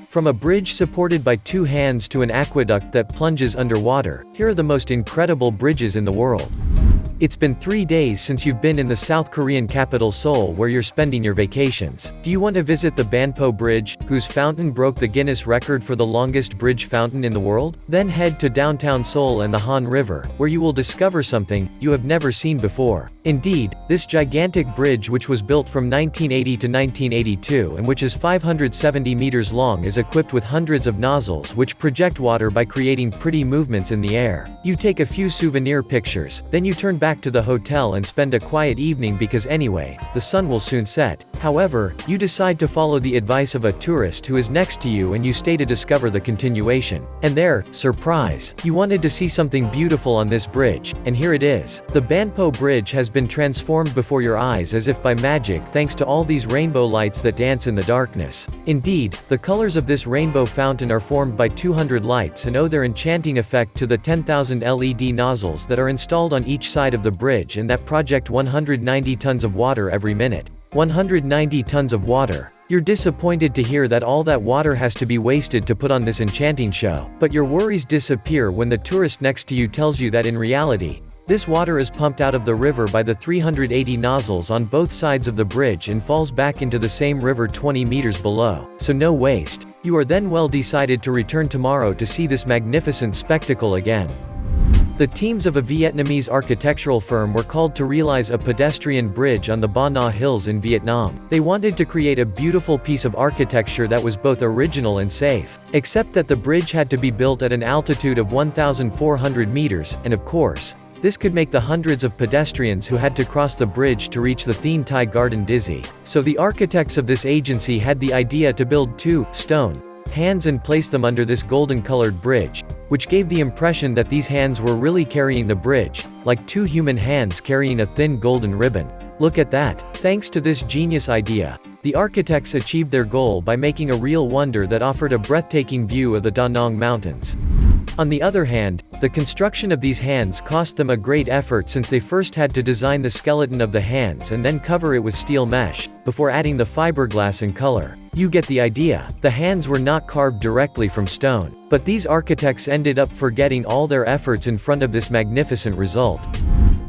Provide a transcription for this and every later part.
From a bridge supported by two hands to an aqueduct that plunges underwater, here are the most incredible bridges in the world. It's been 3 days since you've been in the South Korean capital Seoul where you're spending your vacations. Do you want to visit the Banpo Bridge, whose fountain broke the Guinness record for the longest bridge fountain in the world? Then head to downtown Seoul and the Han River, where you will discover something you have never seen before. Indeed, this gigantic bridge, which was built from 1980 to 1982 and which is 570 meters long, is equipped with hundreds of nozzles which project water by creating pretty movements in the air. You take a few souvenir pictures, then you turn back to the hotel and spend a quiet evening because anyway, the sun will soon set. However, you decide to follow the advice of a tourist who is next to you and you stay to discover the continuation. And there, surprise! You wanted to see something beautiful on this bridge, and here it is. The Banpo Bridge has been transformed before your eyes as if by magic thanks to all these rainbow lights that dance in the darkness. Indeed, the colors of this rainbow fountain are formed by 200 lights and owe their enchanting effect to the 10,000 LED nozzles that are installed on each side of the bridge and that project 190 tons of water every minute. 190 tons of water. You're disappointed to hear that all that water has to be wasted to put on this enchanting show. But your worries disappear when the tourist next to you tells you that in reality, this water is pumped out of the river by the 380 nozzles on both sides of the bridge and falls back into the same river 20 meters below. So no waste. You are then well decided to return tomorrow to see this magnificent spectacle again. The teams of a Vietnamese architectural firm were called to realize a pedestrian bridge on the Ba Na Hills in Vietnam. They wanted to create a beautiful piece of architecture that was both original and safe. Except that the bridge had to be built at an altitude of 1,400 meters, and of course, this could make the hundreds of pedestrians who had to cross the bridge to reach the Thien Thai Garden dizzy. So the architects of this agency had the idea to build two stone hands and place them under this golden-colored bridge, which gave the impression that these hands were really carrying the bridge, like two human hands carrying a thin golden ribbon. Look at that. Thanks to this genius idea, the architects achieved their goal by making a real wonder that offered a breathtaking view of the Da Nang Mountains. On the other hand, the construction of these hands cost them a great effort since they first had to design the skeleton of the hands and then cover it with steel mesh, before adding the fiberglass and color. You get the idea. The hands were not carved directly from stone. But these architects ended up forgetting all their efforts in front of this magnificent result.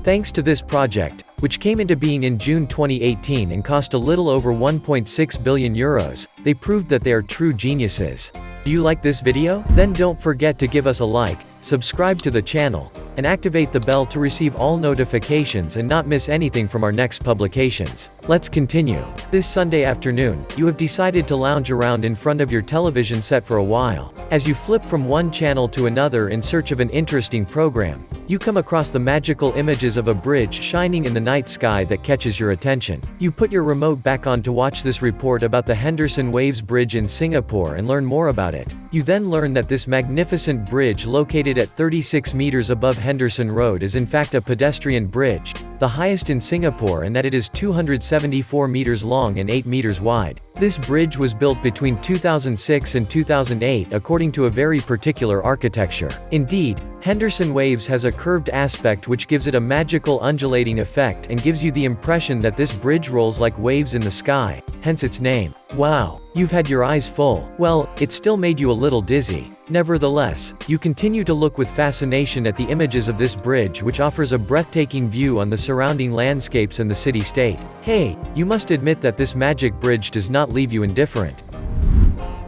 Thanks to this project, which came into being in June 2018 and cost a little over 1.6 billion euros, they proved that they are true geniuses. Do you like this video? Then don't forget to give us a like, subscribe to the channel, and activate the bell to receive all notifications and not miss anything from our next publications. Let's continue. This Sunday afternoon, you have decided to lounge around in front of your television set for a while. As you flip from one channel to another in search of an interesting program, you come across the magical images of a bridge shining in the night sky that catches your attention. You put your remote back on to watch this report about the Henderson Waves Bridge in Singapore and learn more about it. You then learn that this magnificent bridge located at 36 meters above Henderson Road is in fact a pedestrian bridge, the highest in Singapore, and that it is 274 meters long and 8 meters wide. This bridge was built between 2006 and 2008 according to a very particular architecture. Indeed, Henderson Waves has a curved aspect which gives it a magical undulating effect and gives you the impression that this bridge rolls like waves in the sky, hence its name. Wow, you've had your eyes full. Well, it still made you a little dizzy. Nevertheless, you continue to look with fascination at the images of this bridge, which offers a breathtaking view on the surrounding landscapes and the city-state. Hey, you must admit that this magic bridge does not leave you indifferent.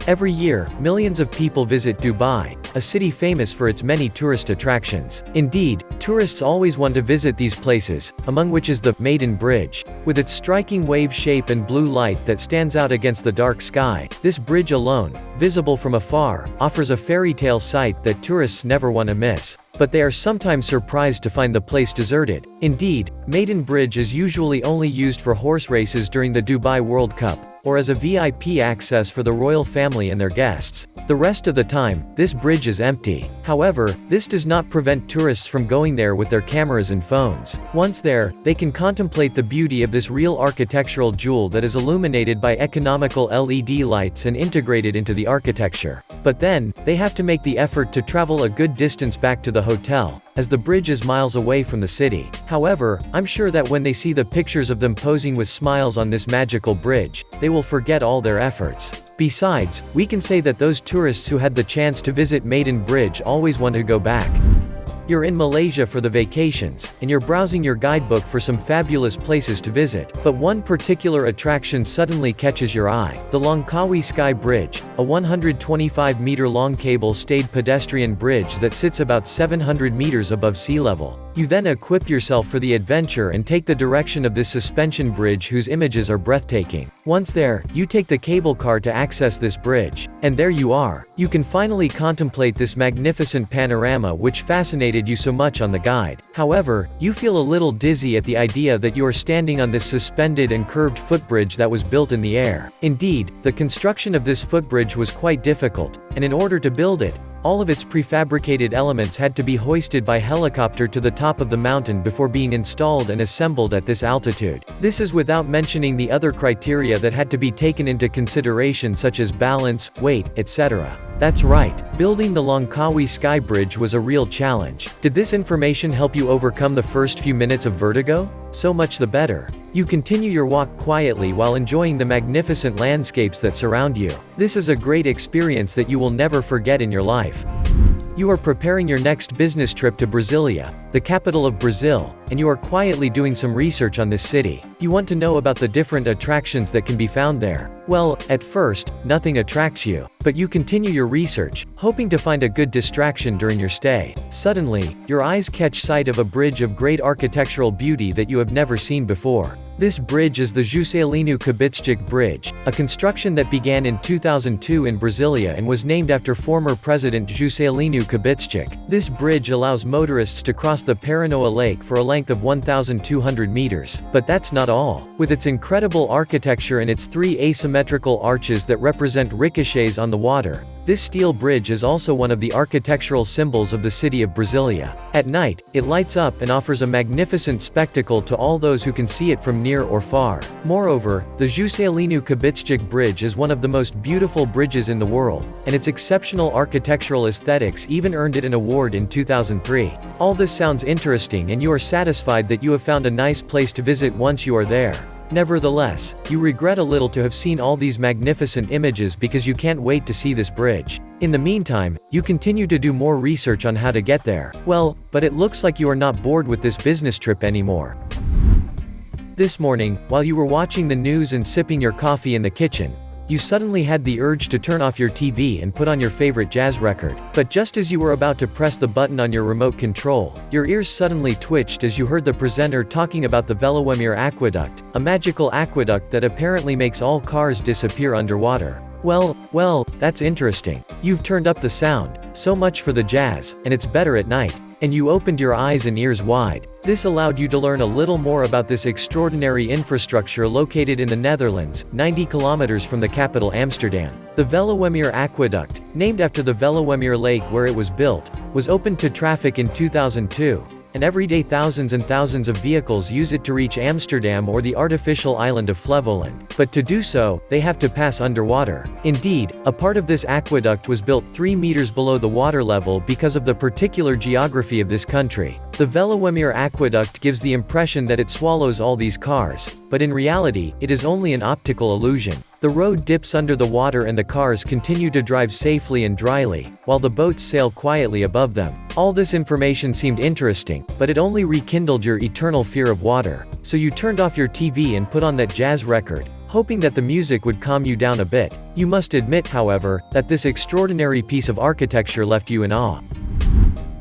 Every year, millions of people visit Dubai, a city famous for its many tourist attractions. Indeed, tourists always want to visit these places, among which is the Maiden Bridge. With its striking wave shape and blue light that stands out against the dark sky, this bridge alone, visible from afar, offers a fairy tale sight that tourists never want to miss. But they are sometimes surprised to find the place deserted. Indeed, Maiden Bridge is usually only used for horse races during the Dubai World Cup, or as a VIP access for the royal family and their guests. The rest of the time, this bridge is empty. However, this does not prevent tourists from going there with their cameras and phones. Once there, they can contemplate the beauty of this real architectural jewel that is illuminated by economical LED lights and integrated into the architecture. But then, they have to make the effort to travel a good distance back to the hotel, as the bridge is miles away from the city. However, I'm sure that when they see the pictures of them posing with smiles on this magical bridge, they will forget all their efforts. Besides, we can say that those tourists who had the chance to visit Maiden Bridge always want to go back. You're in Malaysia for the vacations, and you're browsing your guidebook for some fabulous places to visit. But one particular attraction suddenly catches your eye: the Langkawi Sky Bridge, a 125-meter-long cable-stayed pedestrian bridge that sits about 700 meters above sea level. You then equip yourself for the adventure and take the direction of this suspension bridge whose images are breathtaking. Once there, you take the cable car to access this bridge. And there you are. You can finally contemplate this magnificent panorama which fascinated you so much on the guide. However, you feel a little dizzy at the idea that you are standing on this suspended and curved footbridge that was built in the air. Indeed, the construction of this footbridge was quite difficult, and in order to build it, all of its prefabricated elements had to be hoisted by helicopter to the top of the mountain before being installed and assembled at this altitude. This is without mentioning the other criteria that had to be taken into consideration, such as balance, weight, etc. That's right, building the Langkawi Sky Bridge was a real challenge. Did this information help you overcome the first few minutes of vertigo? So much the better. You continue your walk quietly while enjoying the magnificent landscapes that surround you. This is a great experience that you will never forget in your life. You are preparing your next business trip to Brasilia, the capital of Brazil, and you are quietly doing some research on this city. You want to know about the different attractions that can be found there. Well, at first, nothing attracts you, but you continue your research, hoping to find a good distraction during your stay. Suddenly, your eyes catch sight of a bridge of great architectural beauty that you have never seen before. This bridge is the Cuiylinu Koschik Bridge, a construction that began in 2002 in Brasilia and was named after former President Cuiylinu Koschik. This bridge allows motorists to cross the Paranoa Lake for a length of 1,200 meters. But that's not all. With its incredible architecture and its three asymmetrical arches that represent ricochets on the water, this steel bridge is also one of the architectural symbols of the city of Brasilia. At night, it lights up and offers a magnificent spectacle to all those who can see it from near or far. Moreover, the Cuiylinu Koschik Bridge is one of the most beautiful bridges in the world, and its exceptional architectural aesthetics even earned it an award in 2003. All this sounds interesting and you are satisfied that you have found a nice place to visit once you are there. Nevertheless, you regret a little to have seen all these magnificent images because you can't wait to see this bridge. In the meantime, you continue to do more research on how to get there. Well, but it looks like you are not bored with this business trip anymore. This morning, while you were watching the news and sipping your coffee in the kitchen, you suddenly had the urge to turn off your TV and put on your favorite jazz record. But just as you were about to press the button on your remote control, your ears suddenly twitched as you heard the presenter talking about the Velumir Aqueduct, a magical aqueduct that apparently makes all cars disappear underwater. Well, that's interesting. You've turned up the sound, so much for the jazz, and it's better at night. And you opened your eyes and ears wide. This allowed you to learn a little more about this extraordinary infrastructure located in the Netherlands, 90 kilometers from the capital Amsterdam. The Velumir Aqueduct, named after the Velumir Lake where it was built, was opened to traffic in 2002. And every day thousands and thousands of vehicles use it to reach Amsterdam or the artificial island of Flevoland. But to do so, they have to pass underwater. Indeed, a part of this aqueduct was built 3 meters below the water level because of the particular geography of this country. The Velumir Aqueduct gives the impression that it swallows all these cars, but in reality, it is only an optical illusion. The road dips under the water and the cars continue to drive safely and dryly, while the boats sail quietly above them. All this information seemed interesting, but it only rekindled your eternal fear of water. So you turned off your TV and put on that jazz record, hoping that the music would calm you down a bit. You must admit, however, that this extraordinary piece of architecture left you in awe.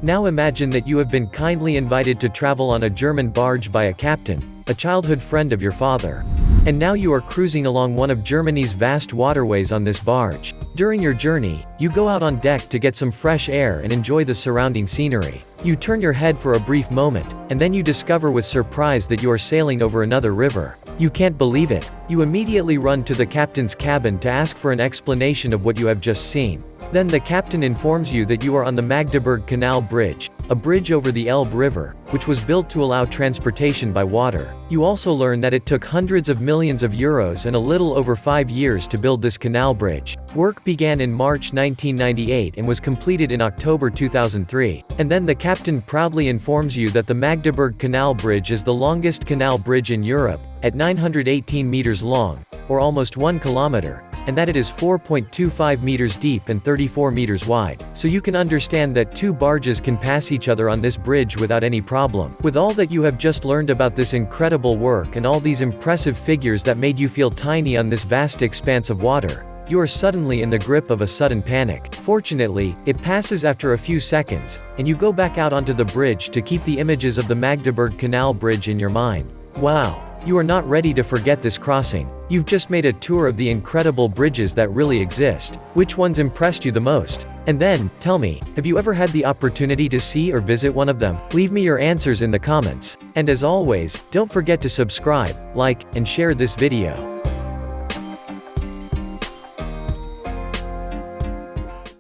Now imagine that you have been kindly invited to travel on a German barge by a captain, a childhood friend of your father. And now you are cruising along one of Germany's vast waterways on this barge. During your journey, you go out on deck to get some fresh air and enjoy the surrounding scenery. You turn your head for a brief moment, and then you discover with surprise that you are sailing over another river. You can't believe it. You immediately run to the captain's cabin to ask for an explanation of what you have just seen. Then the captain informs you that you are on the Magdeburg Canal Bridge, a bridge over the Elbe River, which was built to allow transportation by water. You also learn that it took hundreds of millions of euros and a little over 5 years to build this canal bridge. Work began in March 1998 and was completed in October 2003. And then the captain proudly informs you that the Magdeburg Canal Bridge is the longest canal bridge in Europe, at 918 meters long, or almost 1 kilometer, and that it is 4.25 meters deep and 34 meters wide. So you can understand that two barges can pass each other on this bridge without any problem. With all that you have just learned about this incredible work and all these impressive figures that made you feel tiny on this vast expanse of water, you are suddenly in the grip of a sudden panic. Fortunately, it passes after a few seconds, and you go back out onto the bridge to keep the images of the Magdeburg Canal Bridge in your mind. Wow! You are not ready to forget this crossing. You've just made a tour of the incredible bridges that really exist. Which ones impressed you the most? And then, tell me, have you ever had the opportunity to see or visit one of them? Leave me your answers in the comments. And as always, don't forget to subscribe, like, and share this video.